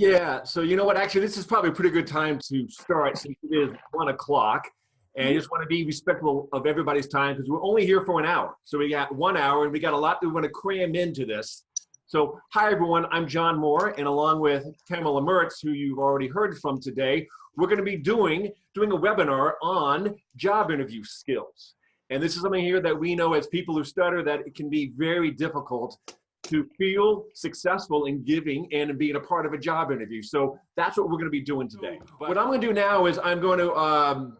Yeah, so you know what, actually, this is probably a pretty good time to start since it is 1 o'clock. And I just want to be respectful of everybody's time because we're only here for an hour. So we got 1 hour and we got a lot that we want to cram into this. So hi, everyone. I'm John Moore, and along with Pamela Mertz, who you've already heard from today, we're going to be doing a webinar on job interview skills. And this is something here that we know as people who stutter that it can be very difficult to feel successful in giving and in being a part of a job interview. So that's what we're going to be doing today. What I'm going to do now is I'm going to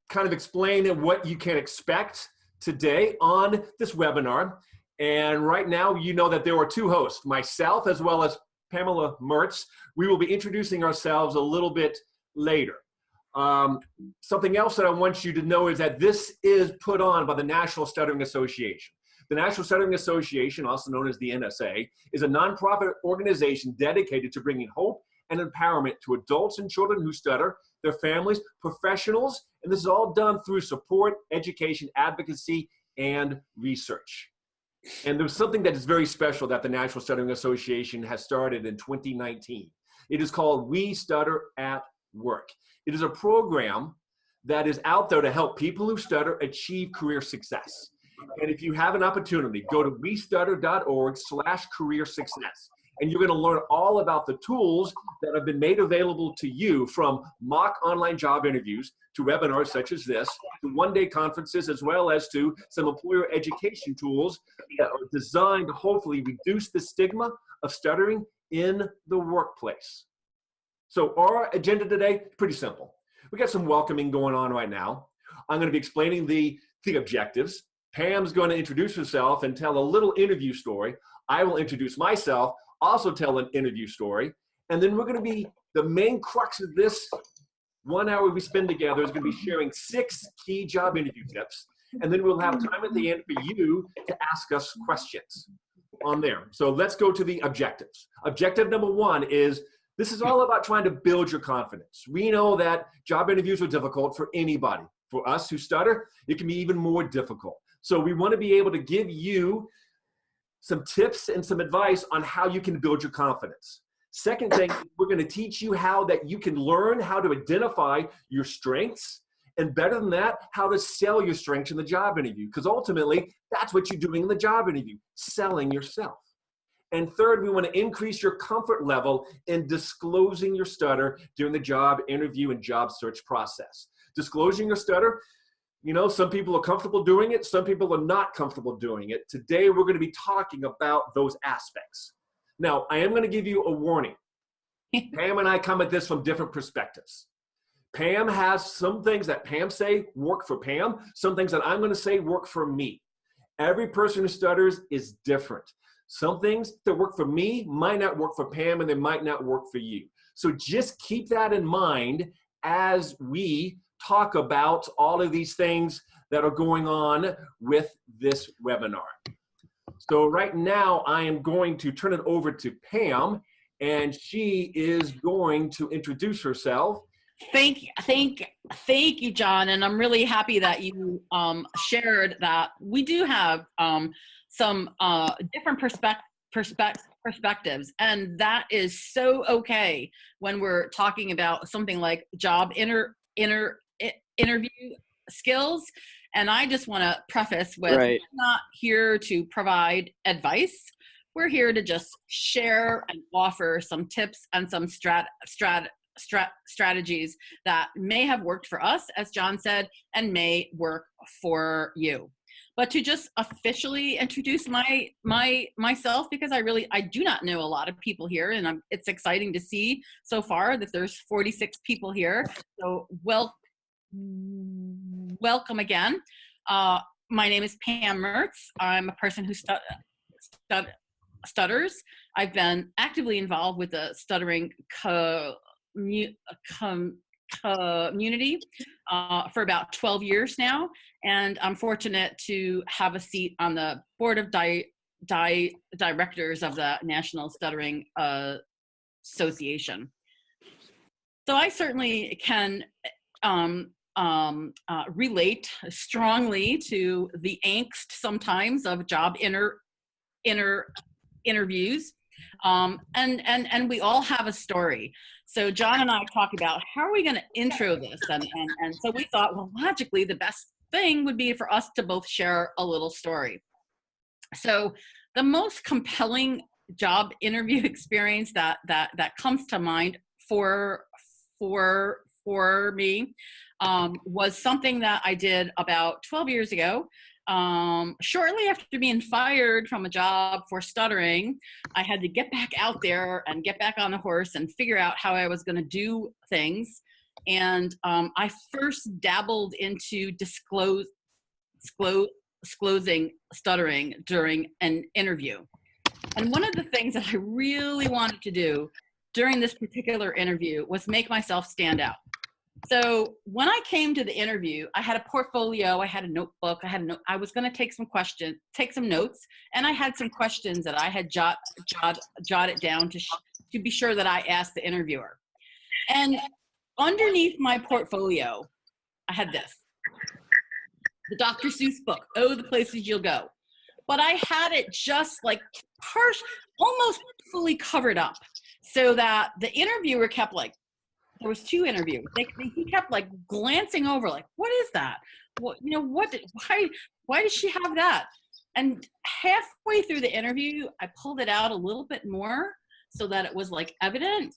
kind of explain what you can expect today on this webinar. And right now, you know that there are two hosts, myself as well as Pamela Mertz. We will be introducing ourselves a little bit later. Something else that I want you to know is that this is put on by the National Stuttering Association. The National Stuttering Association, also known as the NSA, is a nonprofit organization dedicated to bringing hope and empowerment to adults and children who stutter, their families, professionals, and this is all done through support, education, advocacy, and research. And there's something that is very special that the National Stuttering Association has started in 2019. It is called We Stutter at Work. It is a program that is out there to help people who stutter achieve career success. And if you have an opportunity, go to westutter.org/career success. And you're going to learn all about the tools that have been made available to you, from mock online job interviews to webinars such as this, to one-day conferences, as well as to some employer education tools that are designed to hopefully reduce the stigma of stuttering in the workplace. So our agenda today is pretty simple. We got some welcoming going on right now. I'm going to be explaining the objectives. Pam's going to introduce herself and tell a little interview story. I will introduce myself, also tell an interview story. And then we're going to be, the main crux of this 1 hour we spend together is going to be sharing 6 key job interview tips. And then we'll have time at the end for you to ask us questions on there. So let's go to the objectives. Objective number 1 is, this is all about trying to build your confidence. We know that job interviews are difficult for anybody. For us who stutter, it can be even more difficult. So we want to be able to give you some tips and some advice on how you can build your confidence. Second thing, we're going to teach you how that you can learn how to identify your strengths, and better than that, how to sell your strengths in the job interview. Because ultimately, that's what you're doing in the job interview, selling yourself. And third, we want to increase your comfort level in disclosing your stutter during the job interview and job search process. Disclosing your stutter, you know, some people are comfortable doing it, some people are not comfortable doing it. Today, we're going to be talking about those aspects. Now, I am going to give you a warning. Pam and I come at this from different perspectives. Pam has some things that Pam say work for Pam, some things that I'm going to say work for me. Every person who stutters is different. Some things that work for me might not work for Pam, and they might not work for you. So just keep that in mind as we talk about all of these things that are going on with this webinar. So right now, I am going to turn it over to Pam, and she is going to introduce herself. Thank you, John. And I'm really happy that you shared that we do have some different perspectives, and that is so okay when we're talking about something like job interview skills. And I just want to preface with, Right. We're not here to provide advice. We're here to just share and offer some tips and some strategies that may have worked for us, as John said, and may work for you. But to just officially introduce myself, because I do not know a lot of people here, and it's exciting to see so far that there's 46 people here. So welcome again. My name is Pam Mertz. I'm a person who stutters. I've been actively involved with the stuttering community for about 12 years now, and I'm fortunate to have a seat on the board of directors of the National Stuttering Association. So I certainly can relate strongly to the angst sometimes of job interviews. And we all have a story. So John and I talked about how are we going to intro this, and so we thought, well, logically, the best thing would be for us to both share a little story. So the most compelling job interview experience that comes to mind for me was something that I did about 12 years ago. Shortly after being fired from a job for stuttering, I had to get back out there and get back on the horse and figure out how I was going to do things. And I first dabbled into disclosing stuttering during an interview. And one of the things that I really wanted to do during this particular interview was make myself stand out. So when I came to the interview, I had a portfolio, I had a notebook, I was going to take some notes, and I had some questions that I had jotted down to be sure that I asked the interviewer. And underneath my portfolio, I had this, the Dr. Seuss book, Oh, the Places You'll Go. But I had it just like almost fully covered up, so that the interviewer kept like, there was two interviews. He kept like glancing over, like, what is that? What, why does she have that? And halfway through the interview, I pulled it out a little bit more so that it was like evident.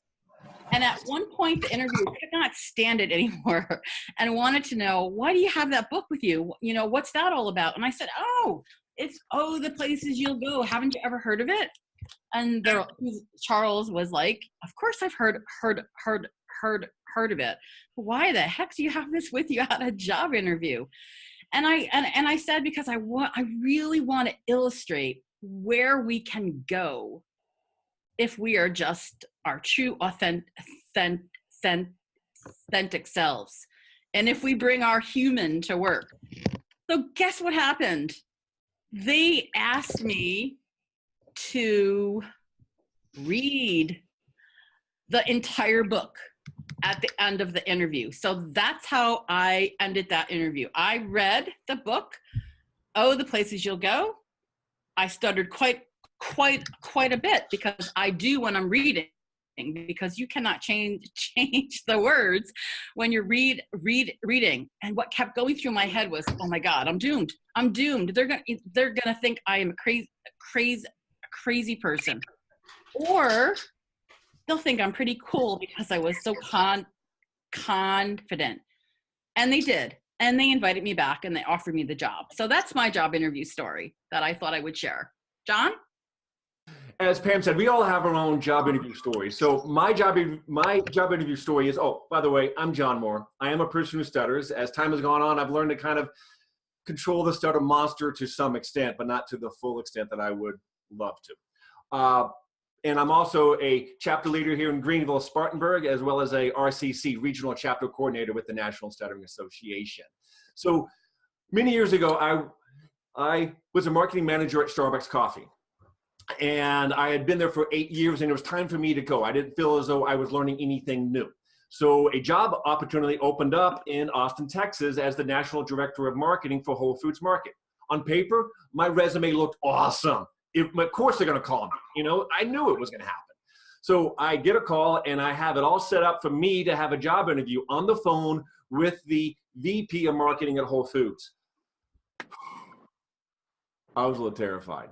And at one point, the interviewer could not stand it anymore and wanted to know, why do you have that book with you? You know, what's that all about? And I said, oh, it's Oh, the Places You'll Go. Haven't you ever heard of it? And Charles was like, of course I've heard of it. Why the heck do you have this with you at a job interview? And I said, because I really want to illustrate where we can go if we are just our true authentic selves, and if we bring our human to work. So guess what happened? They asked me to read the entire book at the end of the interview. So that's how I ended that interview. I read the book, Oh, the Places You'll Go. I stuttered quite a bit, because I do when I'm reading, because you cannot change the words when you're reading. And what kept going through my head was, oh my God, I'm doomed. They're gonna think I am a crazy person, or they'll think I'm pretty cool because I was so confident. And they did. And they invited me back and they offered me the job. So that's my job interview story that I thought I would share. John? As Pam said, we all have our own job interview stories. So my job interview story is, oh, by the way, I'm John Moore. I am a person who stutters. As time has gone on, I've learned to kind of control the stutter monster to some extent, but not to the full extent that I would love to. And I'm also a chapter leader here in Greenville, Spartanburg, as well as a RCC, regional chapter coordinator with the National Stuttering Association. So many years ago, I was a marketing manager at Starbucks Coffee. And I had been there for 8 years, and it was time for me to go. I didn't feel as though I was learning anything new. So a job opportunity opened up in Austin, Texas as the National Director of Marketing for Whole Foods Market. On paper, my resume looked awesome. Of course they're going to call me. You know, I knew it was going to happen. So I get a call, and I have it all set up for me to have a job interview on the phone with the VP of Marketing at Whole Foods. I was a little terrified.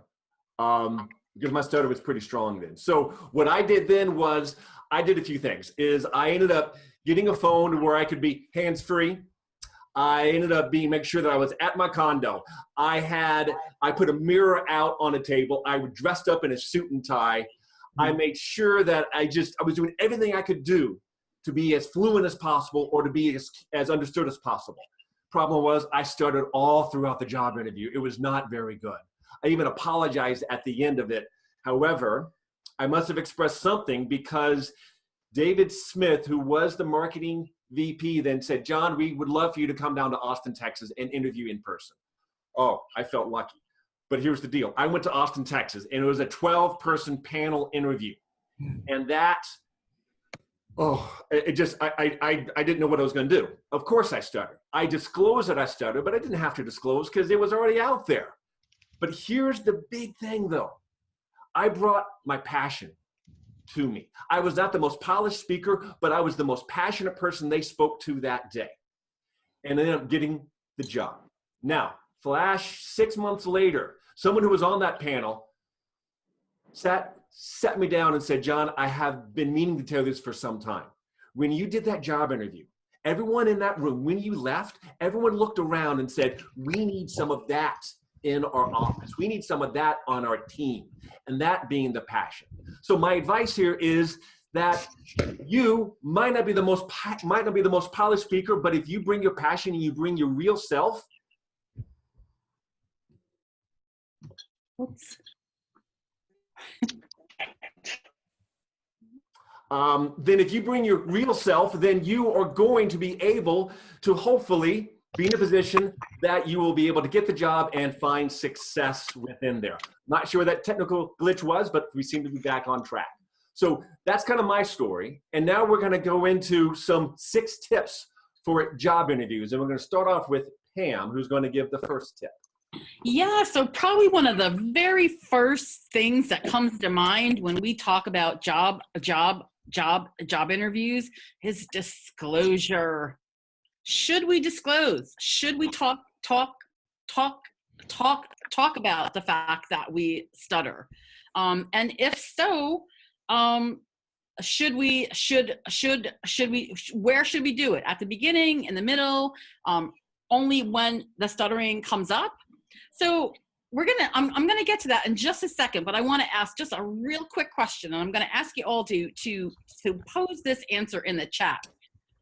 Because my stutter was pretty strong then. So what I did then was, I did a few things. I ended up getting a phone where I could be hands-free. I ended up make sure that I was at my condo. I put a mirror out on a table. I was dressed up in a suit and tie. I made sure that I was doing everything I could do to be as fluent as possible, or to be as understood as possible. Problem was, I stuttered all throughout the job interview. It was not very good. I even apologized at the end of it. However, I must have expressed something, because David Smith, who was the marketing VP, then said, John, we would love for you to come down to Austin, Texas and interview in person. Oh, I felt lucky. But here's the deal. I went to Austin, Texas, and it was a 12-person panel interview. And that, I didn't know what I was going to do. Of course I stuttered. I disclosed that I stuttered, but I didn't have to disclose because it was already out there. But here's the big thing, though. I brought my passion to me. I was not the most polished speaker, but I was the most passionate person they spoke to that day, and ended up getting the job. Now, flash 6 months later, someone who was on that panel sat me down and said, John, I have been meaning to tell you this for some time. When you did that job interview, everyone in that room, when you left, everyone looked around and said, we need some of that in our office. We need some of that on our team, and that being the passion. So my advice here is that you might not be the most polished speaker, but if you bring your passion and you bring your real self, then if you bring your real self, then you are going to be able to hopefully be in a position that you will be able to get the job and find success within there. Not sure what that technical glitch was, but we seem to be back on track. So that's kind of my story. And now we're going to go into some 6 tips for job interviews. And we're going to start off with Pam, who's going to give the first tip. Yeah, so probably one of the very first things that comes to mind when we talk about job interviews is disclosure. Should we disclose? Should we talk about the fact that we stutter? And if so, where should we do it? At the beginning, in the middle, only when the stuttering comes up? So I'm gonna get to that in just a second, but I want to ask just a real quick question, and I'm gonna ask you all to pose this answer in the chat.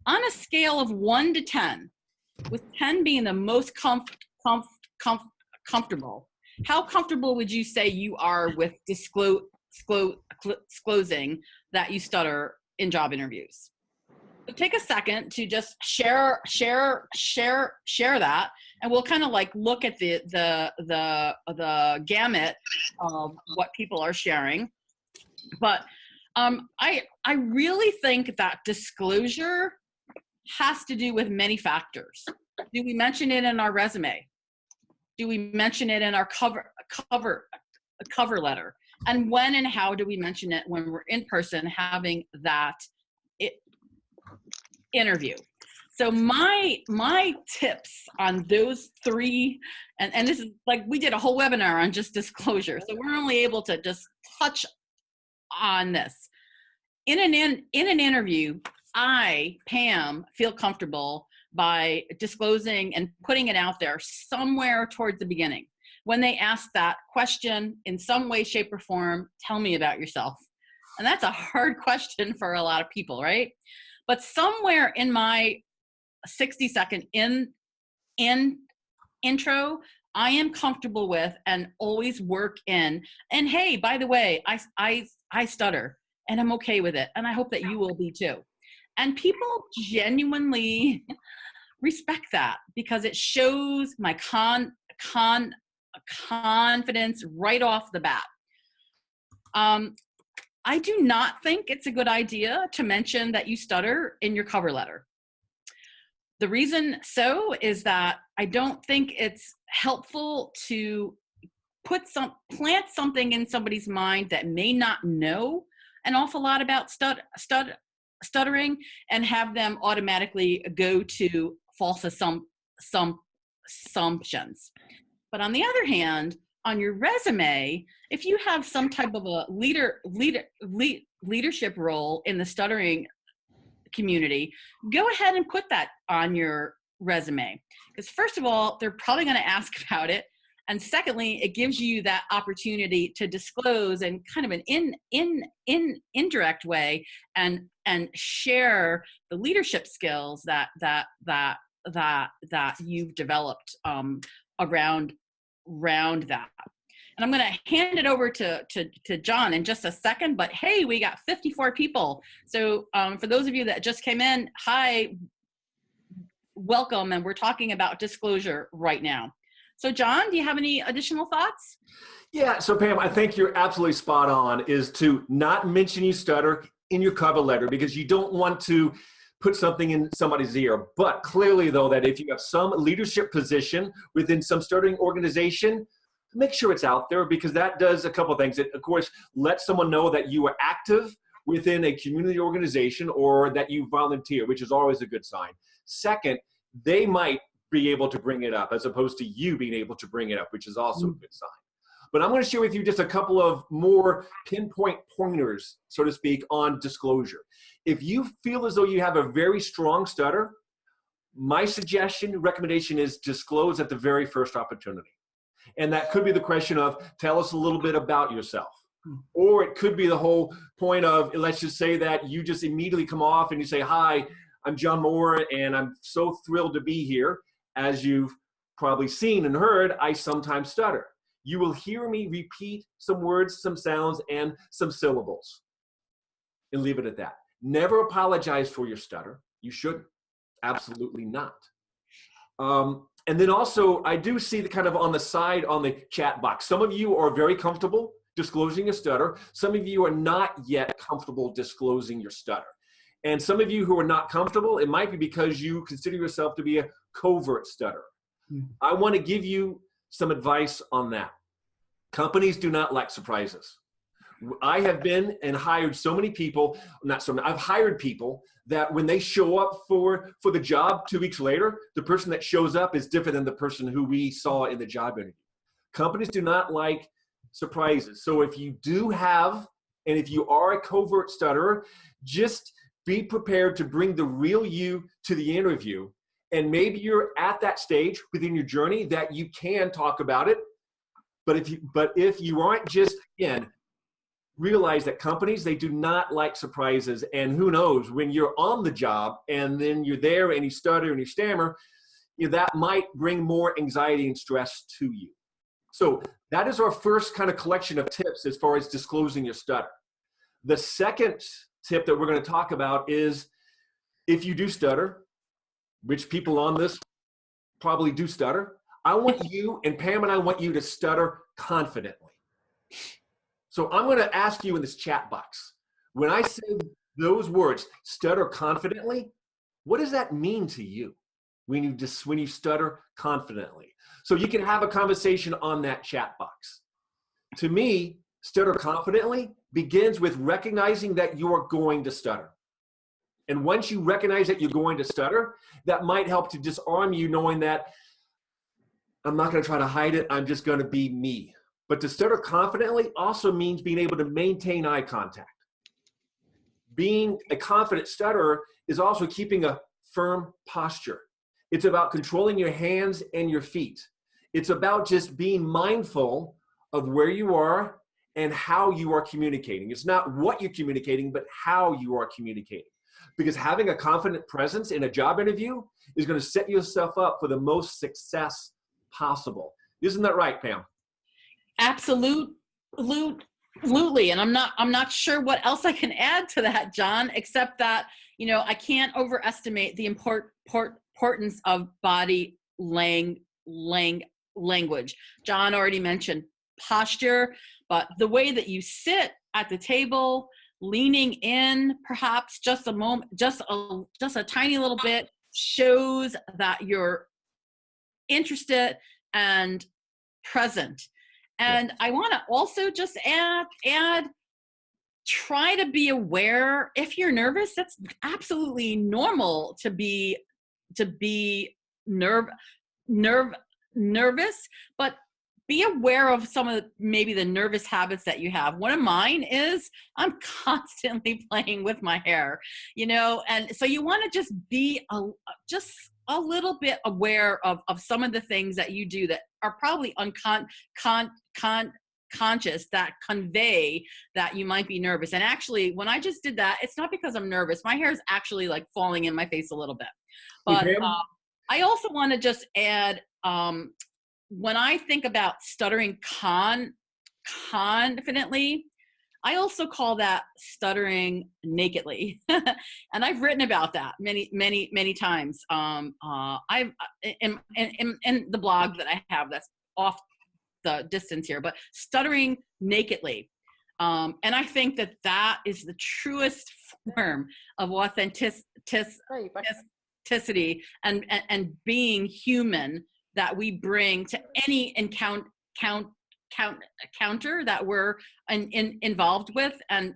On a scale of 1 to 10, with 10 being the most comfortable, how comfortable would you say you are with disclosing that you stutter in job interviews? So take a second to just share that, and we'll kind of like look at the gamut of what people are sharing. But I really think that disclosure has to do with many factors. Do we mention it in our resume? Do we mention it in our cover letter? And when and how do we mention it when we're in person having that interview? So my tips on those 3, and this is like, we did a whole webinar on just disclosure, so we're only able to just touch on this. In an interview, I, Pam, feel comfortable by disclosing and putting it out there somewhere towards the beginning. When they ask that question in some way, shape, or form, tell me about yourself. And that's a hard question for a lot of people, right? But somewhere in my 60-second intro, I am comfortable with and always work in. And hey, by the way, I stutter, and I'm okay with it. And I hope that you will be too. And people genuinely respect that because it shows my confidence right off the bat. I do not think it's a good idea to mention that you stutter in your cover letter. The reason so is that I don't think it's helpful to plant something in somebody's mind that may not know an awful lot about stuttering and have them automatically go to false assumptions. But on the other hand, on your resume, if you have some type of a leadership role in the stuttering community, go ahead and put that on your resume. Because first of all, they're probably going to ask about it. And secondly, it gives you that opportunity to disclose in kind of an indirect way and share the leadership skills that you've developed around that. And I'm going to hand it over to John in just a second, but hey, we got 54 people. So for those of you that just came in, hi, welcome. And we're talking about disclosure right now. So John, do you have any additional thoughts? Yeah, so Pam, I think you're absolutely spot on, is to not mention you stutter in your cover letter because you don't want to put something in somebody's ear. But clearly though, that if you have some leadership position within some stuttering organization, make sure it's out there, because that does a couple of things. It, of course, lets someone know that you are active within a community organization or that you volunteer, which is always a good sign. Second, they might be able to bring it up as opposed to you being able to bring it up, which is also a good sign. But I'm going to share with you just a couple of more pinpoint pointers, so to speak, on disclosure. If you feel as though you have a very strong stutter, my suggestion, recommendation is disclose at the very first opportunity. And that could be the question of, tell us a little bit about yourself. Or it could be the whole point of, let's just say that you just immediately come off and you say, hi, I'm John Moore, and I'm so thrilled to be here. As you've probably seen and heard, I sometimes stutter. You will hear me repeat some words, some sounds, and some syllables. And leave it at that. Never apologize for your stutter. You shouldn't. Absolutely not. And then also, I do see the kind of on the side on the chat box. Some of you are very comfortable disclosing a stutter. Some of you are not yet comfortable disclosing your stutter. And some of you who are not comfortable, it might be because you consider yourself to be a covert stutterer. I want to give you some advice on that. Companies do not like surprises. I have been and hired so many people, not so many, I've hired people that when they show up for the job 2 weeks later, the person that shows up is different than the person who we saw in the job interview. Companies do not like surprises. So if you do have, and if you are a covert stutterer, just be prepared to bring the real you to the interview. And maybe you're at that stage within your journey that you can talk about it. But if you aren't, just, again, realize that companies, they do not like surprises. And who knows, when you're on the job and then you're there and you stutter and you stammer, that might bring more anxiety and stress to you. So that is our first kind of collection of tips as far as disclosing your stutter. The second tip that we're going to talk about is, if you do stutter, which people on this probably do stutter, I want you, and Pam and I want you to stutter confidently. So I'm going to ask you in this chat box, when I say those words, stutter confidently, what does that mean to you when you stutter confidently? So you can have a conversation on that chat box. To me, stutter confidently begins with recognizing that you are going to stutter. And once you recognize that you're going to stutter, that might help to disarm you, knowing that I'm not going to try to hide it, I'm just going to be me. But to stutter confidently also means being able to maintain eye contact. Being a confident stutterer is also keeping a firm posture. It's about controlling your hands and your feet. It's about just being mindful of where you are and how you are communicating. It's not what you're communicating, but how you are communicating. Because having a confident presence in a job interview is going to set yourself up for the most success possible. Isn't that right, Pam? Absolutely. And I'm not sure what else I can add to that, John, except that, I can't overestimate the importance of body language. John already mentioned posture, but the way that you sit at the table, leaning in perhaps just a moment, just a tiny little bit, shows that you're interested and present. And I want to also just add, try to be aware. If you're nervous, that's absolutely normal to be nervous, but be aware of some of maybe the nervous habits that you have. One of mine is I'm constantly playing with my hair, and so you want to just be just a little bit aware of some of the things that you do that are probably unconscious that convey that you might be nervous. And actually, when I just did that, it's not because I'm nervous. My hair is actually like falling in my face a little bit. But I also want to just add, when I think about stuttering confidently, I also call that stuttering nakedly. And I've written about that many times. I've in the blog that I have that's off the distance here, but stuttering nakedly. And I think that is the truest form of authenticity and being human that we bring to any counter that we're involved with. And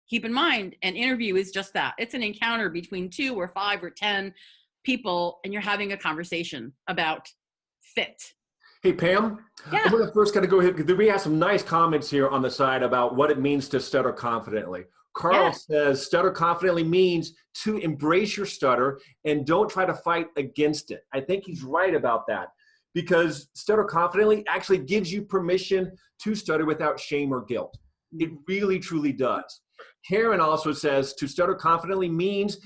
keep in mind, an interview is just that. It's an encounter between 2 or 5 or 10 people, and you're having a conversation about fit. Hey, Pam, Yeah. I'm going to first kind of go ahead because we have some nice comments here on the side about what it means to stutter confidently. Carl says, stutter confidently means to embrace your stutter and don't try to fight against it. I think he's right about that, because stutter confidently actually gives you permission to stutter without shame or guilt. It really, truly does. Karen also says, to stutter confidently means,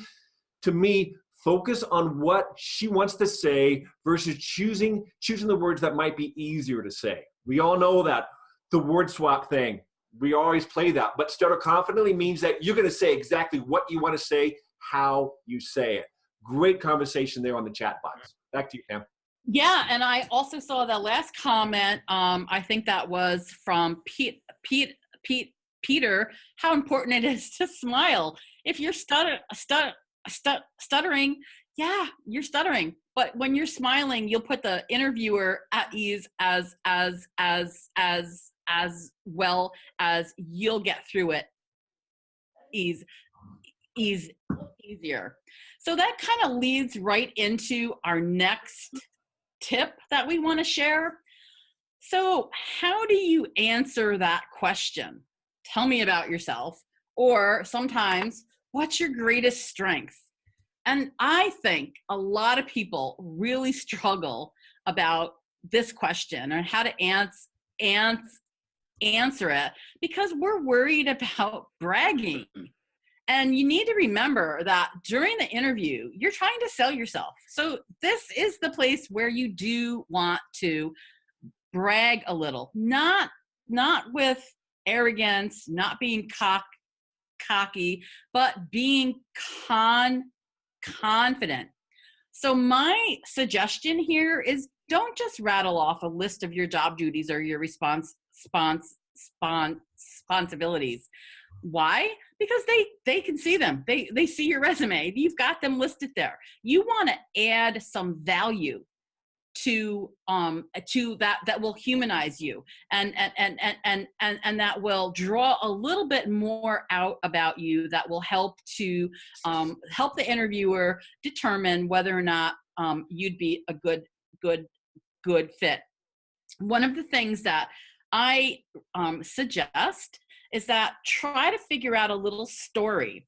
to me, focus on what she wants to say versus choosing the words that might be easier to say. We all know that, the word swap thing. We always play that. But stutter confidently means that you're going to say exactly what you want to say, how you say it. Great conversation there on the chat box. Back to you, Pam. Yeah, and I also saw the last comment. I think that was from Peter. How important it is to smile. If you're stuttering, yeah, you're stuttering. But when you're smiling, you'll put the interviewer at ease as well as you'll get through it easier. So that kind of leads right into our next tip that we want to share. So how do you answer that question? Tell me about yourself. Or sometimes, what's your greatest strength? And I think a lot of people really struggle about this question and how to answer it because we're worried about bragging. And you need to remember that during the interview, you're trying to sell yourself. So this is the place where you do want to brag a little, not with arrogance, not being cocky, but being confident. So my suggestion here is don't just rattle off a list of your job duties or your responsibilities. Why? Because they can see them. They see your resume. You've got them listed there. You want to add some value to that will humanize you and that will draw a little bit more out about you, that will help to help the interviewer determine whether or not you'd be a good fit. One of the things that I suggest is that try to figure out a little story,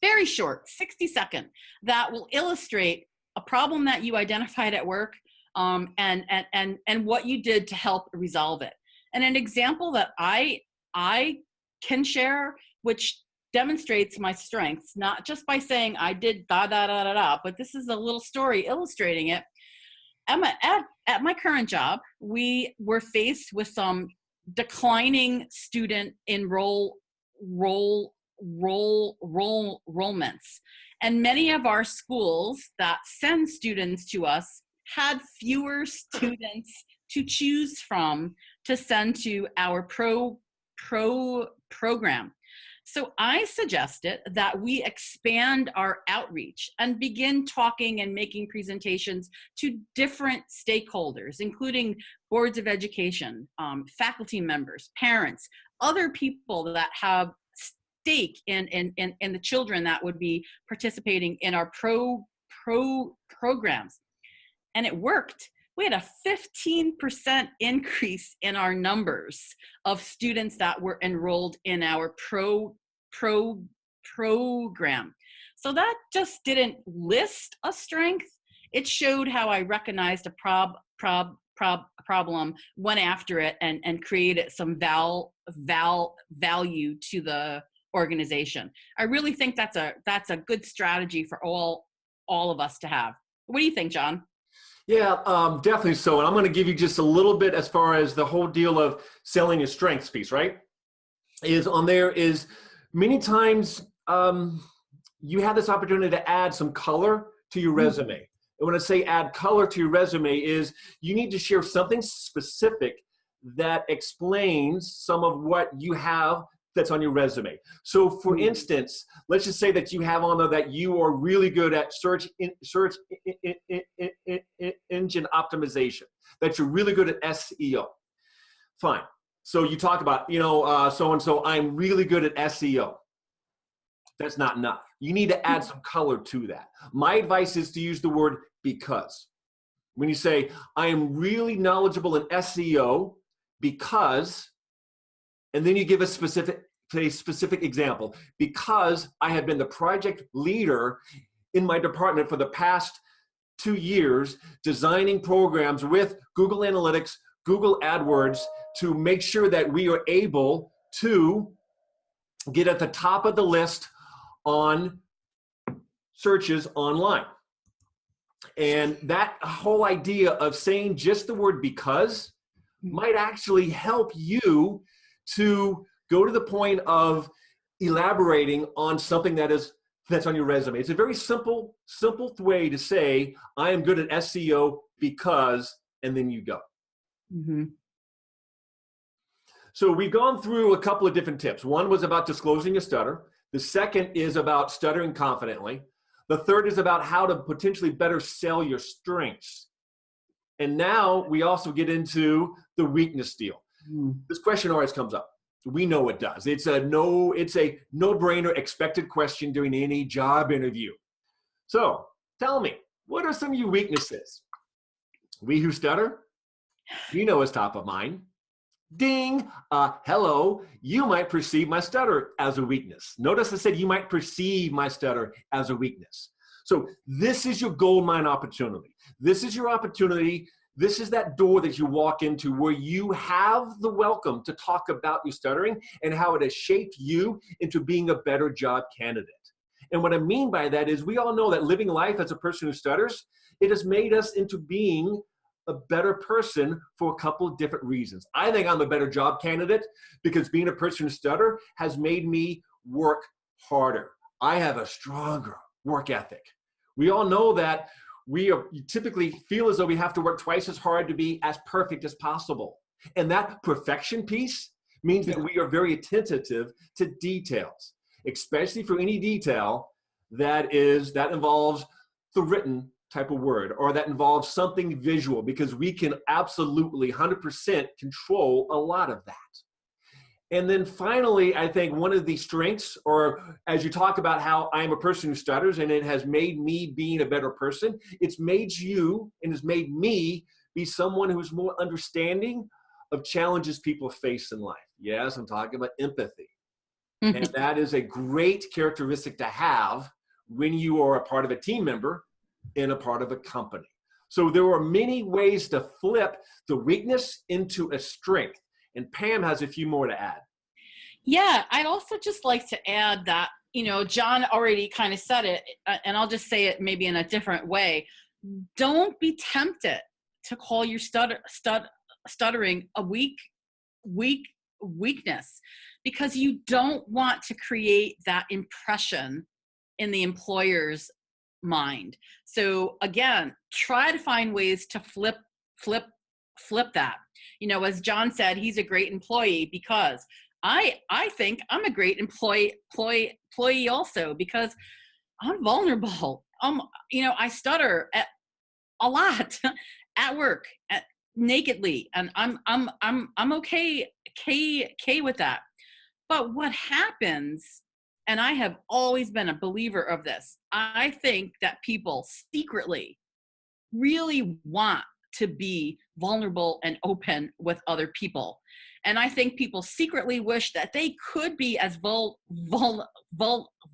very short, 60-second, that will illustrate a problem that you identified at work, and what you did to help resolve it. And an example that I can share, which demonstrates my strengths, not just by saying I did but this is a little story illustrating it. At my current job, we were faced with some declining student enrollments, and many of our schools that send students to us had fewer students to choose from to send to our program. So I suggested that we expand our outreach and begin talking and making presentations to different stakeholders, including boards of education, faculty members, parents, other people that have stake in the children that would be participating in our programs. And it worked. We had a 15% increase in our numbers of students that were enrolled in our program. So that just didn't list a strength. It showed how I recognized a problem, went after it, and created some value to the organization. I really think that's a good strategy for all of us to have. What do you think, John? Yeah, definitely so. And I'm going to give you just a little bit as far as the whole deal of selling your strengths piece, right? Is on there is many times you have this opportunity to add some color to your resume. And when I say add color to your resume is you need to share something specific that explains some of what you have that's on your resume. So for instance, let's just say that you have on there that you are really good at search engine optimization, that you're really good at SEO. Fine. So you talk about, so-and-so, I'm really good at SEO. That's not enough. You need to add some color to that. My advice is to use the word because. When you say, I am really knowledgeable in SEO because, and then you give a specific example, because I have been the project leader in my department for the past 2 years, designing programs with Google Analytics, Google AdWords, to make sure that we are able to get at the top of the list on searches online. And that whole idea of saying just the word because might actually help you to go to the point of elaborating on something that's on your resume. It's a very simple way to say, I am good at SEO because, and then you go. Mm-hmm. So we've gone through a couple of different tips. One was about disclosing a stutter. The second is about stuttering confidently. The third is about how to potentially better sell your strengths. And now we also get into the weakness deal. This question always comes up. We know it does. It's a no-brainer expected question during any job interview. So tell me, what are some of your weaknesses? We who stutter, you know is top of mind. Ding, hello, you might perceive my stutter as a weakness. Notice I said you might perceive my stutter as a weakness. So this is your gold mine opportunity. This is your opportunity. This is that door that you walk into where you have the welcome to talk about your stuttering and how it has shaped you into being a better job candidate. And what I mean by that is we all know that living life as a person who stutters, it has made us into being a better person for a couple of different reasons. I think I'm a better job candidate because being a person who stutter has made me work harder. I have a stronger work ethic. We all know that we typically feel as though we have to work twice as hard to be as perfect as possible. And that perfection piece means that we are very attentive to details, especially for any detail that involves the written type of word or that involves something visual, because we can absolutely 100% control a lot of that. And then finally, I think one of the strengths, or as you talk about how I'm a person who stutters and it has made me being a better person, it's made you and has made me be someone who's more understanding of challenges people face in life. Yes, I'm talking about empathy. And that is a great characteristic to have when you are a part of a team member in a part of a company. So there are many ways to flip the weakness into a strength. And Pam has a few more to add. Yeah, I'd also just like to add that, John already kind of said it, and I'll just say it maybe in a different way. Don't be tempted to call your stuttering a weakness, because you don't want to create that impression in the employer's mind. So again, try to find ways to flip that. As John said, he's a great employee because I think I'm a great employee also, because I'm vulnerable. I stutter a lot at work, nakedly, and I'm okay with that. But what happens, and I have always been a believer of this, I think that people secretly really want to be vulnerable and open with other people. And I think people secretly wish that they could be as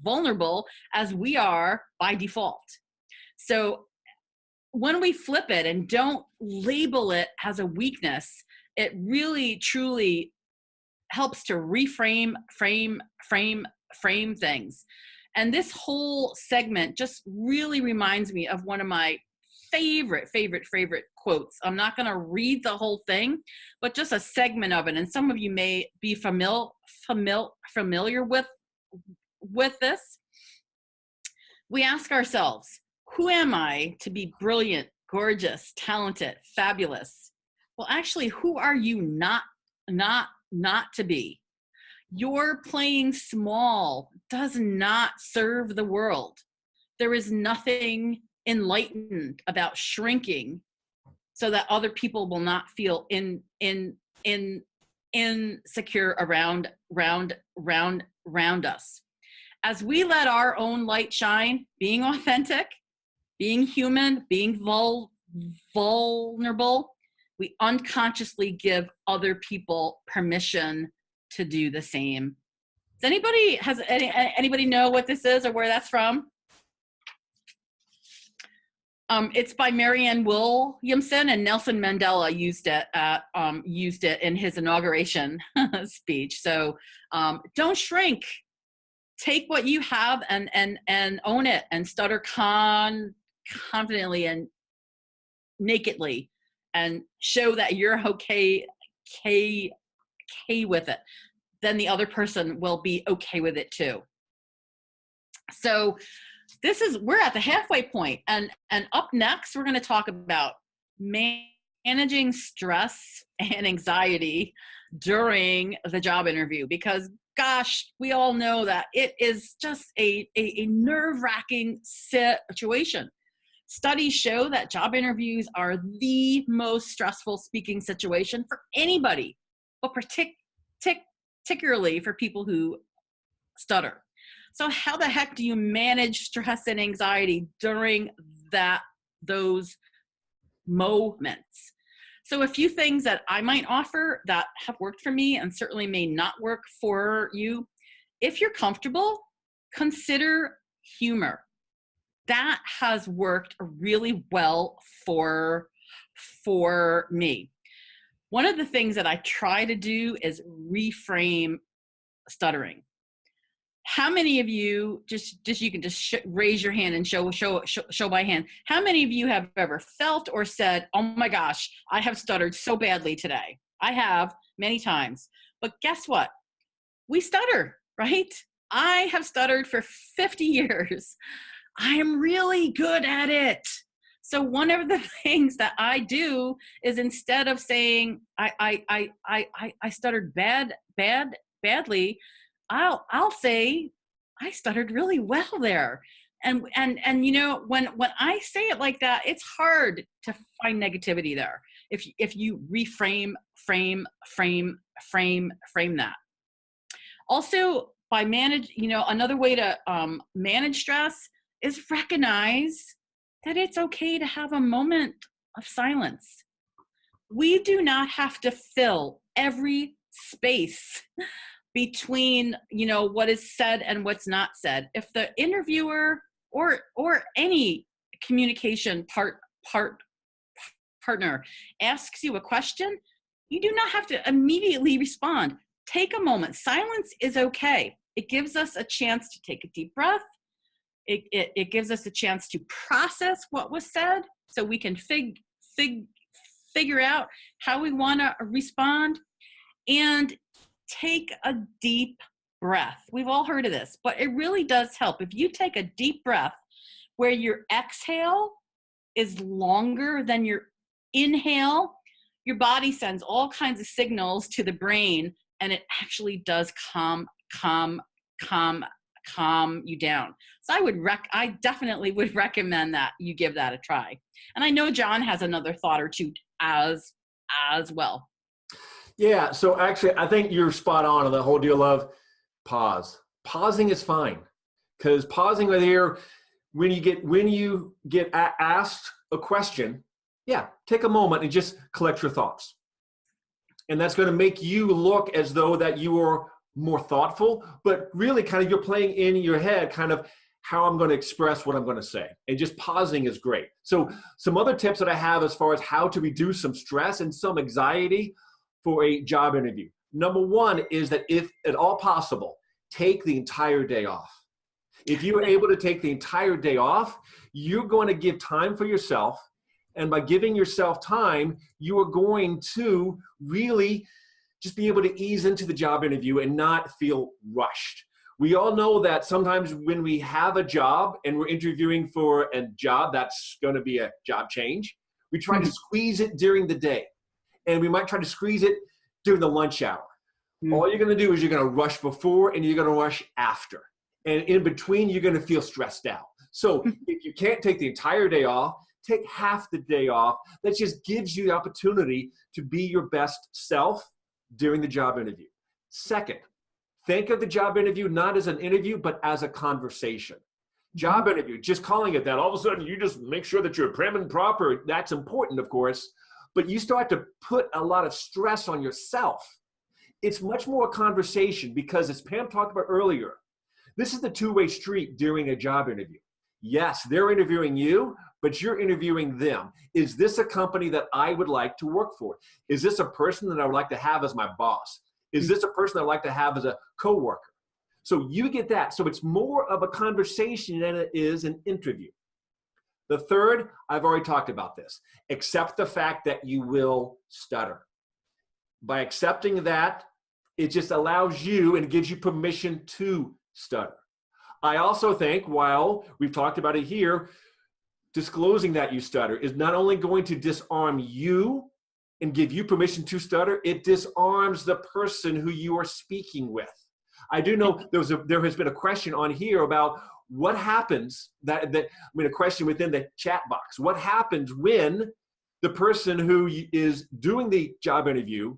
vulnerable as we are by default. So when we flip it and don't label it as a weakness, it really, truly helps to reframe things. And this whole segment just really reminds me of one of my favorite quotes. I'm not going to read the whole thing, but just a segment of it. And some of you may be familiar with this. We ask ourselves, who am I to be brilliant, gorgeous, talented, fabulous? Well, actually, who are you not to be? Your playing small does not serve the world. There is nothing enlightened about shrinking so that other people will not feel insecure around us. As we let our own light shine, being authentic, being human, being vulnerable, we unconsciously give other people permission to do the same. Does anybody know what this is or where that's from? It's by Marianne Williamson, and Nelson Mandela used it in his inauguration speech. So don't shrink. Take what you have and own it, and stutter confidently and nakedly, and show that you're okay with it. Then the other person will be okay with it too. So we're at the halfway point, and up next, we're going to talk about managing stress and anxiety during the job interview, because gosh, we all know that it is just a nerve-wracking situation. Studies show that job interviews are the most stressful speaking situation for anybody, but particularly for people who stutter. So how the heck do you manage stress and anxiety during those moments? So a few things that I might offer that have worked for me and certainly may not work for you. If you're comfortable, consider humor. That has worked really well for me. One of the things that I try to do is reframe stuttering. How many of you, you can raise your hand and show by hand, how many of you have ever felt or said, oh my gosh, I have stuttered so badly today? I have many times. But guess what? We stutter, right? I have stuttered for 50 years. I am really good at it. So one of the things that I do is, instead of saying I stuttered badly, I'll say I stuttered really well there. And you know, when I say it like that, it's hard to find negativity there. If you reframe, frame that. Also, another way to manage stress is recognize that it's okay to have a moment of silence. We do not have to fill every space between, what is said and what's not said. If the interviewer or any communication partner asks you a question, you do not have to immediately respond. Take a moment. Silence is okay. It gives us a chance to take a deep breath. It gives us a chance to process what was said, so we can figure out how we want to respond, and take a deep breath. We've all heard of this, but it really does help. If you take a deep breath where your exhale is longer than your inhale, your body sends all kinds of signals to the brain, and it actually does calm you down. So I definitely would recommend that you give that a try. And I know John has another thought or two as well. Yeah, so actually, I think you're spot on the whole deal of pause. Pausing is fine, because pausing right here, when you get asked a question, yeah, take a moment and just collect your thoughts. And that's going to make you look as though that you are more thoughtful, but really kind of you're playing in your head kind of how I'm going to express what I'm going to say. And just pausing is great. So some other tips that I have as far as how to reduce some stress and some anxiety for a job interview. Number one is that, if at all possible, take the entire day off. If you are able to take the entire day off, you're going to give time for yourself. And by giving yourself time, you are going to really just be able to ease into the job interview and not feel rushed. We all know that sometimes when we have a job and we're interviewing for a job that's going to be a job change, we try to squeeze it during the day. And we might try to squeeze it during the lunch hour. All you're going to do is you're going to rush before and you're going to rush after. And in between, you're going to feel stressed out. So if you can't take the entire day off, take half the day off. That just gives you the opportunity to be your best self during the job interview. Second, think of the job interview not as an interview, but as a conversation. Job interview, just calling it that, all of a sudden you just make sure that you're prim and proper. That's important, of course, but you start to put a lot of stress on yourself. It's much more a conversation because, as Pam talked about earlier, this is the two-way street during a job interview. Yes, they're interviewing you, but you're interviewing them. Is this a company that I would like to work for? Is this a person that I would like to have as my boss? Is this a person I'd like to have as a coworker? So you get that. So it's more of a conversation than it is an interview. The third, I've already talked about this. Accept the fact that you will stutter. By accepting that, it just allows you and gives you permission to stutter. I also think, while we've talked about it here, disclosing that you stutter is not only going to disarm you and give you permission to stutter, it disarms the person who you are speaking with. I do know there has been a question on here about what happens, a question within the chat box. What happens when the person who is doing the job interview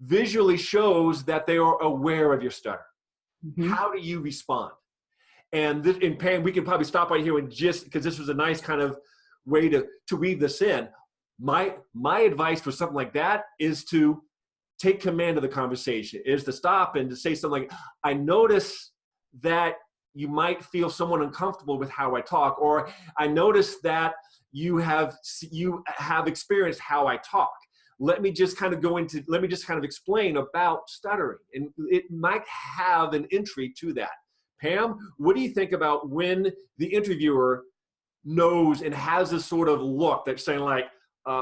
visually shows that they are aware of your stutter? How do you respond? And in Pam, we can probably stop right here and just, because this was a nice kind of way to weave this in. My advice for something like that is to take command of the conversation, is to stop and to say something like, I notice that you might feel somewhat uncomfortable with how I talk, or I notice that you have experienced how I talk. Let me just kind of explain about stuttering. And it might have an entry to that. Pam, what do you think about when the interviewer knows and has this sort of look that's saying like,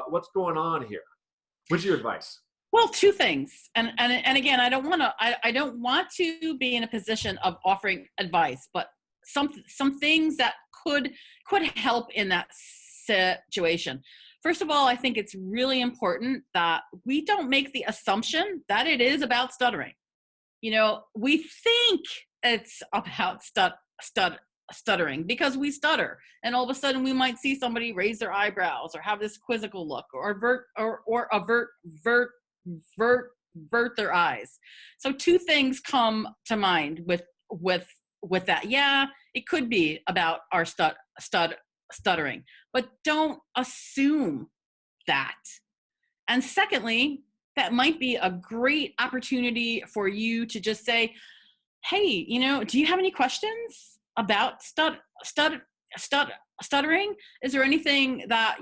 what's going on here? What's your advice? Well, two things. And again, I don't want to be in a position of offering advice, but some things that could help in that situation. First of all, I think it's really important that we don't make the assumption that it is about stuttering. You know, we think it's about stuttering because we stutter, and all of a sudden we might see somebody raise their eyebrows or have this quizzical look or avert their eyes. So two things come to mind with that. Yeah, it could be about our stuttering, but don't assume that. And secondly, that might be a great opportunity for you to just say, hey, do you have any questions about stuttering? Is there anything that,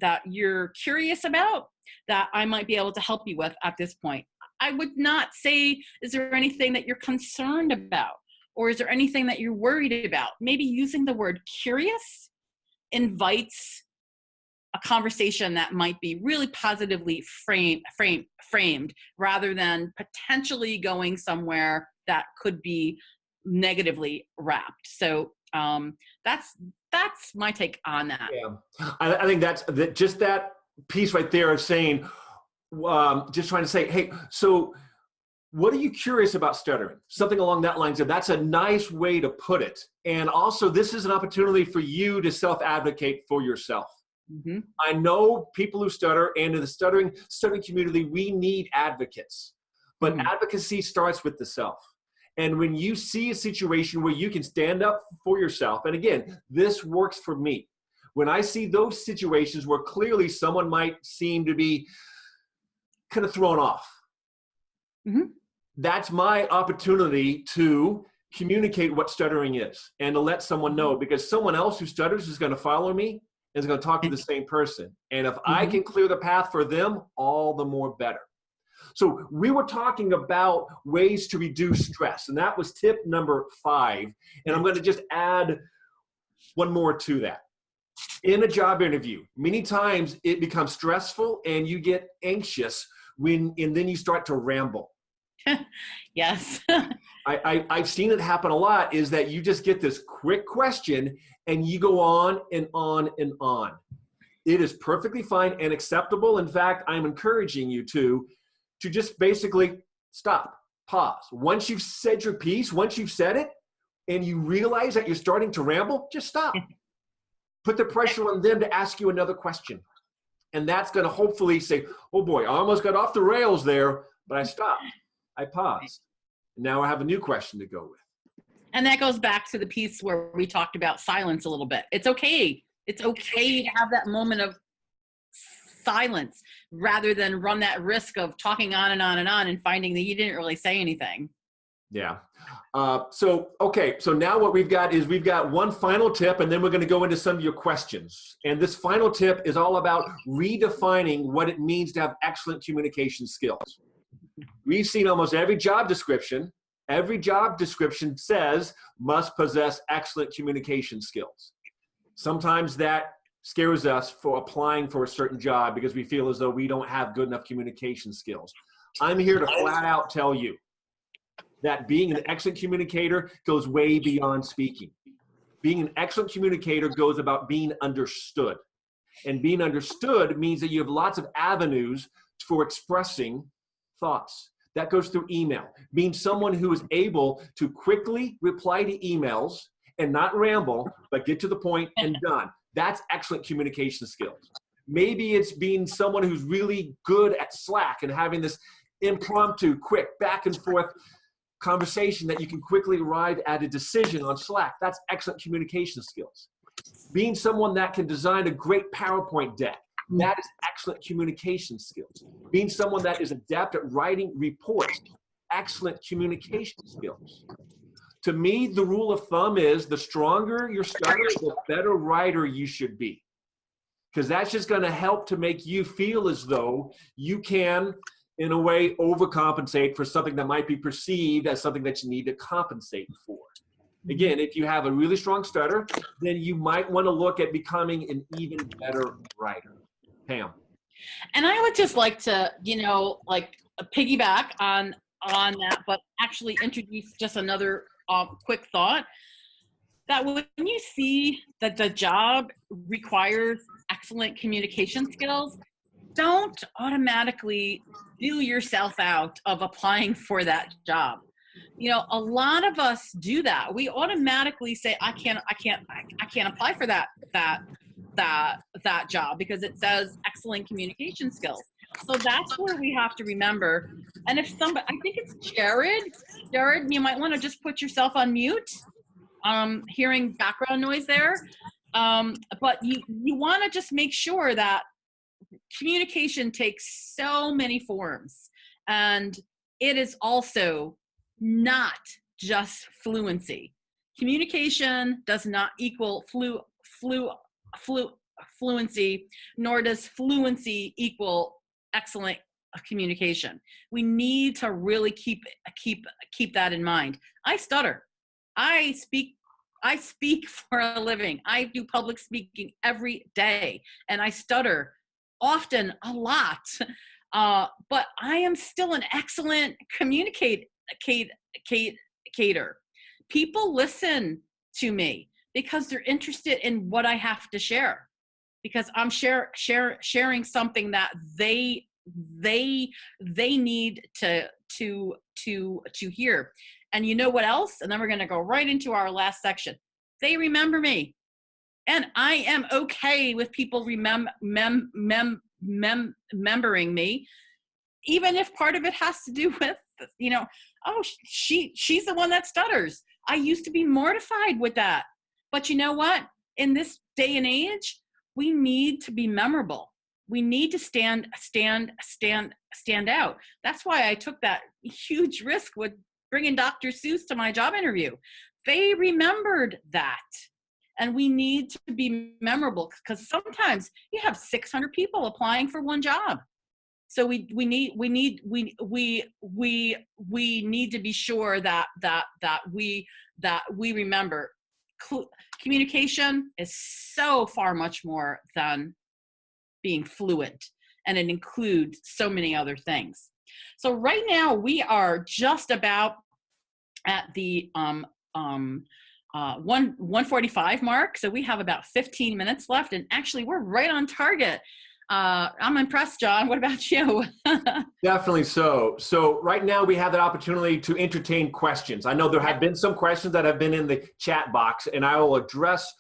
that you're curious about that I might be able to help you with at this point? I would not say, is there anything that you're concerned about? Or is there anything that you're worried about? Maybe using the word curious invites a conversation that might be really positively framed rather than potentially going somewhere that could be negatively wrapped. So that's my take on that. Yeah, I think that's just that piece right there of saying, just trying to say, hey, so what are you curious about stuttering? Something along that lines. That's a nice way to put it. And also, this is an opportunity for you to self-advocate for yourself. Mm-hmm. I know people who stutter, and in the stuttering community, we need advocates. But advocacy starts with the self. And when you see a situation where you can stand up for yourself, and again, this works for me. When I see those situations where clearly someone might seem to be kind of thrown off, that's my opportunity to communicate what stuttering is and to let someone know, because someone else who stutters is going to follow me and is going to talk to the same person. And if I can clear the path for them, all the more better. So we were talking about ways to reduce stress, and that was tip number 5. And I'm going to just add one more to that. In a job interview, many times it becomes stressful and you get anxious and then you start to ramble. Yes. I've seen it happen a lot, is that you just get this quick question and you go on and on and on. It is perfectly fine and acceptable. In fact, I'm encouraging you to just basically stop, pause. Once you've said your piece, once you've said it, and you realize that you're starting to ramble, just stop. Put the pressure on them to ask you another question. And that's going to hopefully say, oh boy, I almost got off the rails there, but I stopped. I paused. Now I have a new question to go with. And that goes back to the piece where we talked about silence a little bit. It's okay. It's okay to have that moment of silence rather than run that risk of talking on and on and on and finding that you didn't really say anything. Yeah. Okay. So now what we've got is we've got one final tip, and then we're going to go into some of your questions. And this final tip is all about redefining what it means to have excellent communication skills. We've seen almost every job description. Every job description says must possess excellent communication skills. Sometimes that scares us for applying for a certain job because we feel as though we don't have good enough communication skills. I'm here to flat out tell you that being an excellent communicator goes way beyond speaking. Being an excellent communicator goes about being understood. And being understood means that you have lots of avenues for expressing thoughts. That goes through email. Being someone who is able to quickly reply to emails and not ramble, but get to the point and done. That's excellent communication skills. Maybe it's being someone who's really good at Slack and having this impromptu, quick, back and forth conversation that you can quickly arrive at a decision on Slack. That's excellent communication skills. Being someone that can design a great PowerPoint deck. That is excellent communication skills. Being someone that is adept at writing reports. Excellent communication skills. To me, the rule of thumb is the stronger your stutter, the better writer you should be. Because that's just going to help to make you feel as though you can, in a way, overcompensate for something that might be perceived as something that you need to compensate for. Again, if you have a really strong stutter, then you might want to look at becoming an even better writer. Pam. And I would just like to, like piggyback on that, but actually introduce just another quick thought. That when you see that the job requires excellent communication skills, don't automatically do yourself out of applying for that job. A lot of us do that. We automatically say, I can't apply for that job because it says excellent communication skills. So that's where we have to remember. And if somebody, I think it's Jared, you might want to just put yourself on mute. Hearing background noise there. But you want to just make sure that communication takes so many forms, and it is also not just fluency. Communication does not equal fluency, nor does fluency equal excellent communication. We need to really keep that in mind. I stutter. I speak for a living. I do public speaking every day, and I stutter often, a lot. But I am still an excellent communicator. People listen to me because they're interested in what I have to share, because I'm sharing something that they need to hear. And you know what else? And then we're going to go right into our last section. They remember me. And I am okay with people remembering me, even if part of it has to do with, oh, she's the one that stutters. I used to be mortified with that. But you know what? In this day and age, we need to be memorable. We need to stand out. That's why I took that huge risk with bringing Dr. Seuss to my job interview. They remembered that. And we need to be memorable, because sometimes you have 600 people applying for one job. So we need to be sure that we remember. Communication is so far much more than being fluent, and it includes so many other things. So right now we are just about at the 1:45 mark. So we have about 15 minutes left, and actually we're right on target. I'm impressed, John. What about you? Definitely so. So right now we have the opportunity to entertain questions. I know there have been some questions that have been in the chat box, and I will address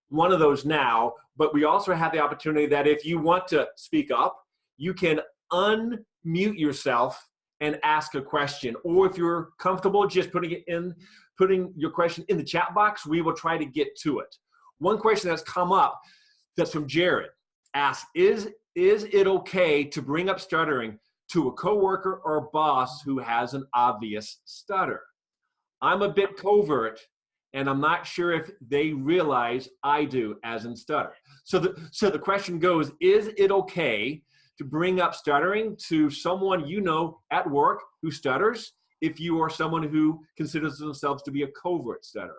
one of those now. but we also have the opportunity that if you want to speak up, you can unmute yourself and ask a question. Or if you're comfortable just putting your question in the chat box, we will try to get to it. One question that's come up that's from Jared asks, is it okay to bring up stuttering to a coworker or a boss who has an obvious stutter? I'm a bit covert, and I'm not sure if they realize I do, as in stutter. So the question goes, is it okay to bring up stuttering to someone you know at work who stutters if you are someone who considers themselves to be a covert stutterer?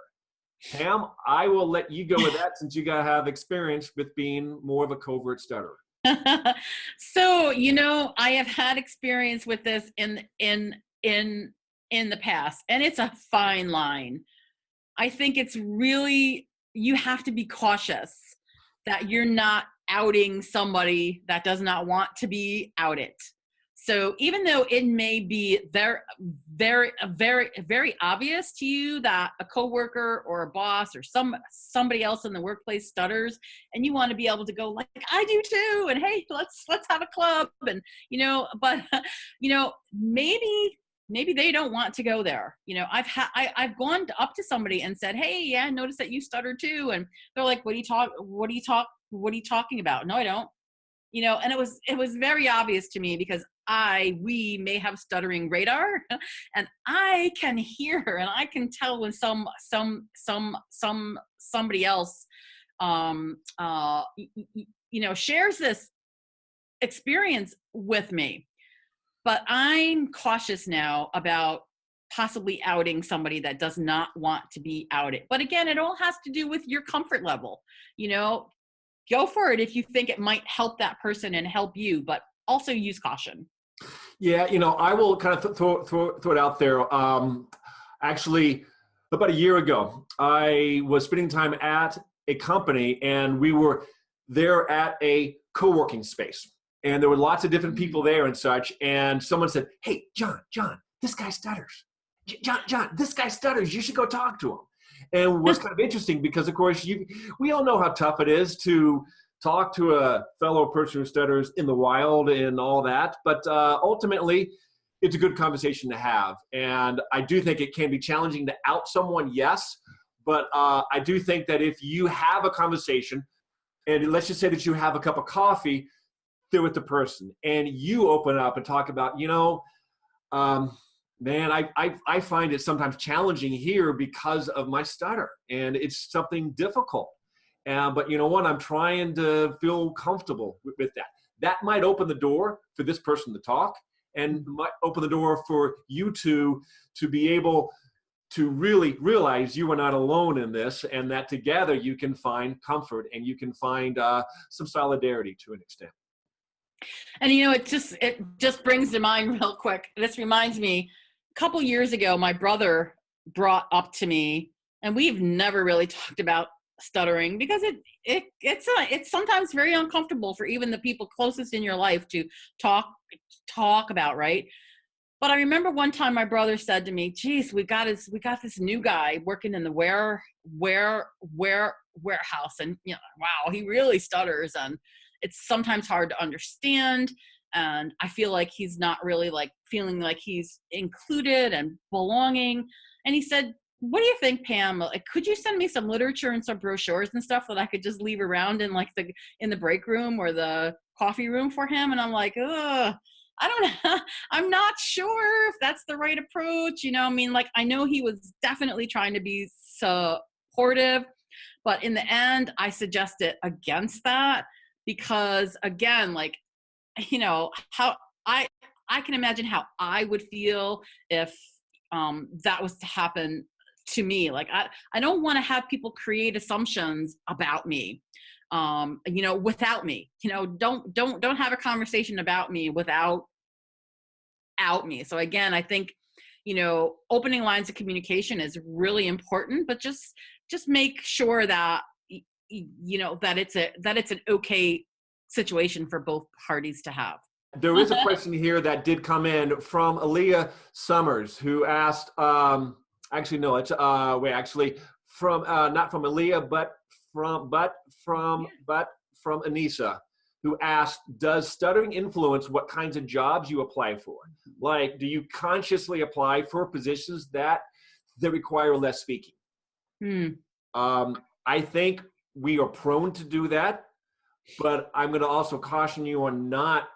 Pam, I will let you go with that since you gotta have experience with being more of a covert stutterer. So, I have had experience with this in the past, and it's a fine line. I think it's really, you have to be cautious that you're not outing somebody that does not want to be outed. So even though it may be very, very, very, very obvious to you that a coworker or a boss or somebody else in the workplace stutters, and you want to be able to go like, I do too, and hey, let's have a club, and but maybe they don't want to go there. I've gone up to somebody and said, hey, yeah, I noticed that you stutter too, and they're like, what are you talking about? No, I don't. And it was very obvious to me because we may have stuttering radar, and I can hear and I can tell when somebody else shares this experience with me. But I'm cautious now about possibly outing somebody that does not want to be outed. But again, it all has to do with your comfort level. Go for it if you think it might help that person and help you, but also use caution. Yeah, I will kind of throw it out there. Actually, about a year ago, I was spending time at a company, and we were there at a co-working space. And there were lots of different people there and such. And someone said, hey, John, this guy stutters. John, this guy stutters. You should go talk to him. And it was kind of interesting because, of course, we all know how tough it is to talk to a fellow person who stutters in the wild and all that. But ultimately, it's a good conversation to have. And I do think it can be challenging to out someone, yes. But I do think that if you have a conversation, and let's just say that you have a cup of coffee there with the person, and you open up and talk about, man, I find it sometimes challenging here because of my stutter, and it's something difficult. But you know what? I'm trying to feel comfortable with that. That might open the door for this person to talk, and might open the door for you to be able to really realize you are not alone in this, and that together you can find comfort and you can find some solidarity to an extent. And it just brings to mind real quick. This reminds me, a couple years ago, my brother brought up to me, and we've never really talked about stuttering because it's sometimes very uncomfortable for even the people closest in your life to talk about, right? But I remember one time my brother said to me, geez, we got this new guy working in the warehouse, and wow, he really stutters, and it's sometimes hard to understand. And I feel like he's not really like feeling like he's included and belonging. And he said, what do you think, Pam? Like, could you send me some literature and some brochures and stuff that I could just leave around in in the break room or the coffee room for him? And I'm like, I don't know. I'm not sure if that's the right approach. I know he was definitely trying to be supportive, but in the end, I suggested against that because, again, how I can imagine how I would feel if that was to happen to me. Like, I don't want to have people create assumptions about me, without me. Don't have a conversation about me without me. So again, I think, opening lines of communication is really important, but just make sure that that it's an okay situation for both parties to have. There is a question here that did come in from Aaliyah Summers, who asked, from not from Aaliyah, but from Anissa, who asked, does stuttering influence what kinds of jobs you apply for? Like, do you consciously apply for positions that require less speaking? I think we are prone to do that, but I'm going to also caution you on not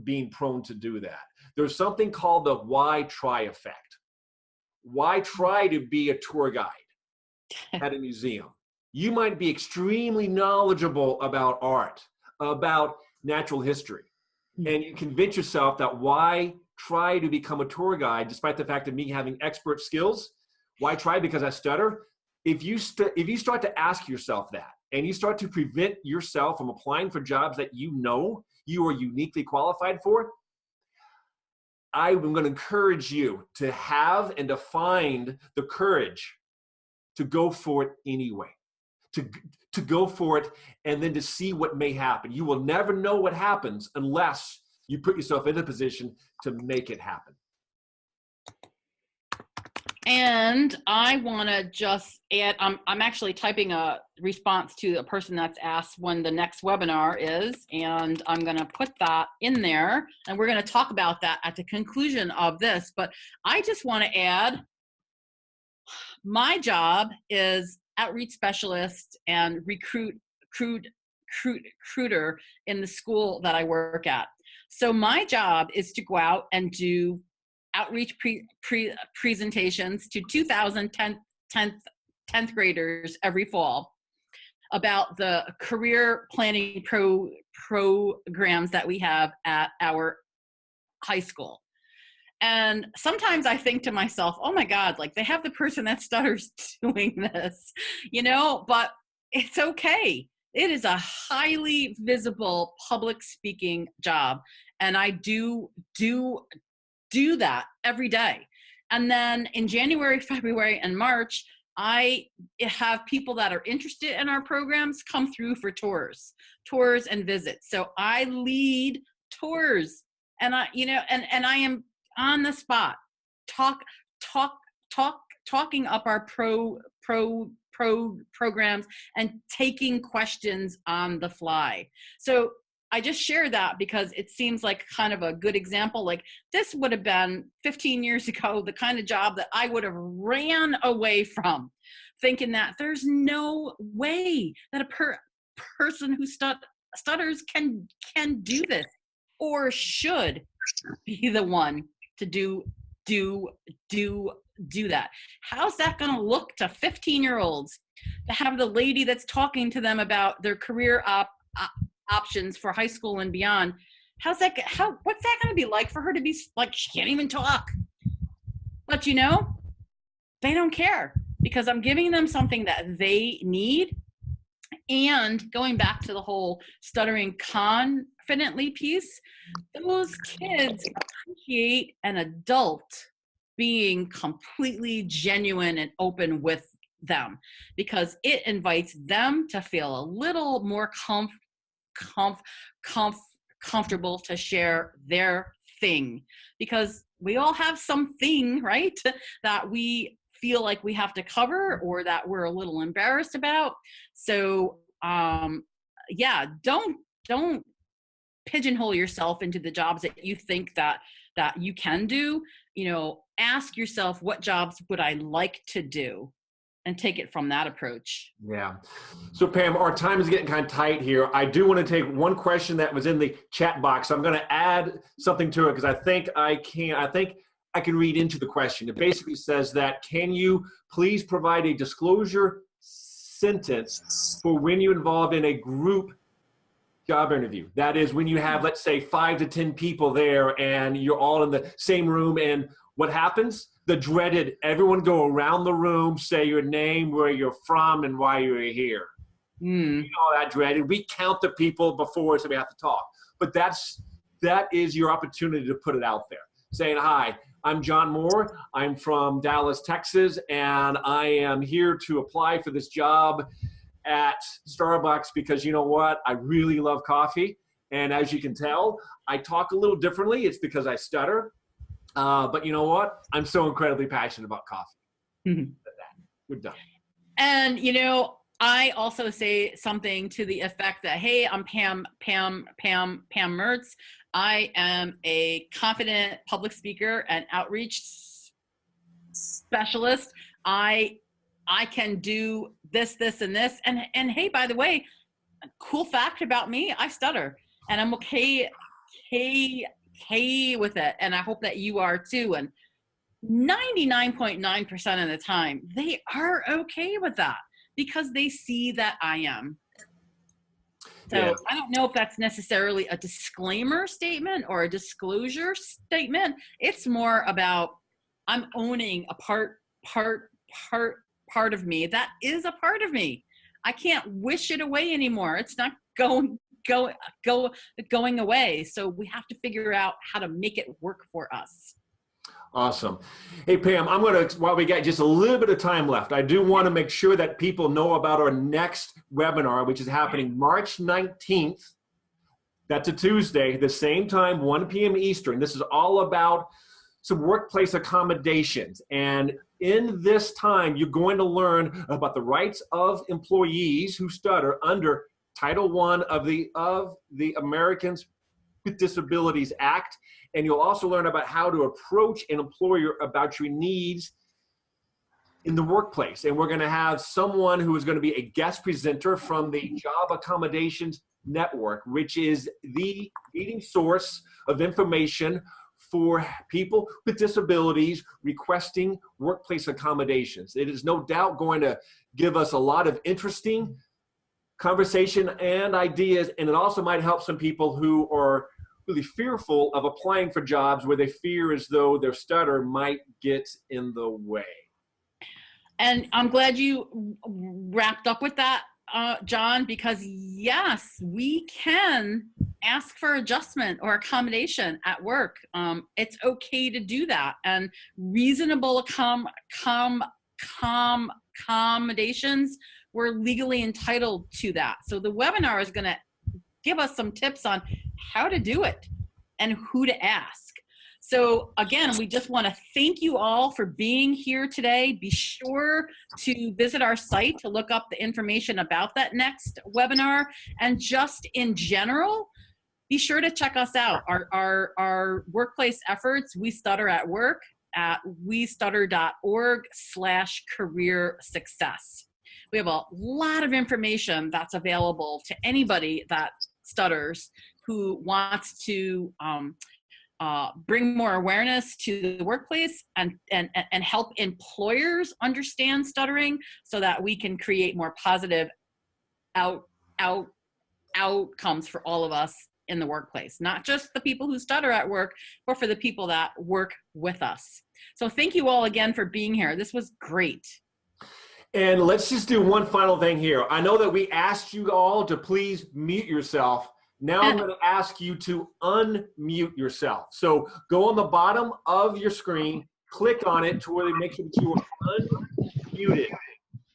being prone to do that. There's something called the why try effect. Why try to be a tour guide at a museum? You might be extremely knowledgeable about art, about natural history, and you convince yourself that why try to become a tour guide despite the fact of me having expert skills? Why try because I stutter? If you start to ask yourself that, and you start to prevent yourself from applying for jobs that you know you are uniquely qualified for, I'm going to encourage you to have and to find the courage to go for it anyway, to go for it and then to see what may happen. You will never know what happens unless you put yourself in a position to make it happen. And I want to just add, I'm actually typing a response to a person that's asked when the next webinar is, and I'm going to put that in there, and we're going to talk about that at the conclusion of this. But I just want to add, my job is outreach specialist and recruiter in the school that I work at. So my job is to go out and do outreach presentations to 2,000 10th graders every fall about the career planning programs that we have at our high school. And sometimes I think to myself, oh my God, like they have the person that stutters doing this, you know, but it's okay. It is a highly visible public speaking job. And I do that every day. And then in January, February, and March, I have people that are interested in our programs come through for tours and visits. So I lead tours, and I am on the spot, talking up our programs and taking questions on the fly. So I just share that because it seems like kind of a good example. Like this would have been 15 years ago, the kind of job that I would have ran away from, thinking that there's no way that a person who stutters can do this or should be the one to do that. How's that going to look to 15-year-olds to have the lady that's talking to them about their career options for high school and beyond? What's that going to be like for her to be like, she can't even talk? But you know, they don't care because I'm giving them something that they need. And going back to the whole stuttering confidently piece, those kids appreciate an adult being completely genuine and open with them because it invites them to feel a little more comfortable to share their thing, because we all have something, right, that we feel like we have to cover or that we're a little embarrassed about. So yeah, don't pigeonhole yourself into the jobs that you think that you can do. You know, ask yourself, what jobs would I like to do, and take it from that approach. Yeah. So Pam, our time is getting kind of tight here. I do want to take one question that was in the chat box. I'm going to add something to it because I think I can read into the question. It basically says that, can you please provide a disclosure sentence for when you're involved in a group job interview? That is when you have, let's say, 5 to 10 people there and you're all in the same room, and what happens? The dreaded, everyone go around the room, say your name, where you're from, and why you're here. You know that dreaded. We count the people before, so we have to talk. But that is your opportunity to put it out there. Saying, hi, I'm John Moore. I'm from Dallas, Texas, and I am here to apply for this job at Starbucks because you know what? I really love coffee. And as you can tell, I talk a little differently. It's because I stutter. But you know what? I'm so incredibly passionate about coffee. We're done. And, you know, I also say something to the effect that, hey, I'm Pam Mertz. I am a confident public speaker and outreach specialist. I can do this, and this. And hey, by the way, cool fact about me, I stutter. And I'm okay with it. And I hope that you are too. And 99.9% of the time, they are okay with that because they see that I am. So yeah. I don't know if that's necessarily a disclaimer statement or a disclosure statement. It's more about I'm owning a part of me that is a part of me. I can't wish it away anymore. It's not going away. So we have to figure out how to make it work for us. Awesome. Hey, Pam, I'm going to, while we got just a little bit of time left, I do want to make sure that people know about our next webinar, which is happening March 19th. That's a Tuesday, the same time, 1 p.m. Eastern. This is all about some workplace accommodations. And in this time, you're going to learn about the rights of employees who stutter under Title I of the Americans with Disabilities Act. And you'll also learn about how to approach an employer about your needs in the workplace. And we're going to have someone who is going to be a guest presenter from the Job Accommodations Network, which is the leading source of information for people with disabilities requesting workplace accommodations. It is no doubt going to give us a lot of interesting conversation and ideas, and it also might help some people who are really fearful of applying for jobs where they fear as though their stutter might get in the way. And I'm glad you wrapped up with that, John, because yes, we can ask for adjustment or accommodation at work. It's okay to do that, and reasonable accommodations, we're legally entitled to that. So the webinar is going to give us some tips on how to do it and who to ask. So again, we just want to thank you all for being here today. Be sure to visit our site to look up the information about that next webinar. And just in general, be sure to check us out. Our workplace efforts, We Stutter at Work, at westutter.org/career success. We have a lot of information that's available to anybody that stutters who wants to bring more awareness to the workplace and help employers understand stuttering so that we can create more positive outcomes for all of us in the workplace, not just the people who stutter at work, but for the people that work with us. So thank you all again for being here. This was great. And let's just do one final thing here. I know that we asked you all to please mute yourself. Now I'm going to ask you to unmute yourself. So go on the bottom of your screen, click on it to really make sure that you are unmuted.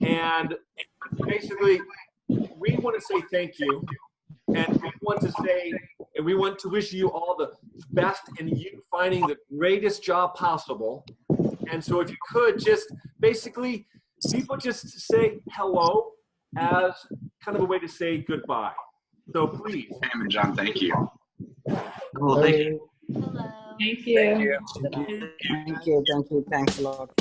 And basically, we want to say thank you. And we want to wish you all the best in you finding the greatest job possible. And so if you could just basically, people just say hello as kind of a way to say goodbye. So please. Pam and John, thank you. Hello. Thank you. Thank you. Thank you. Thank you. Thanks a lot.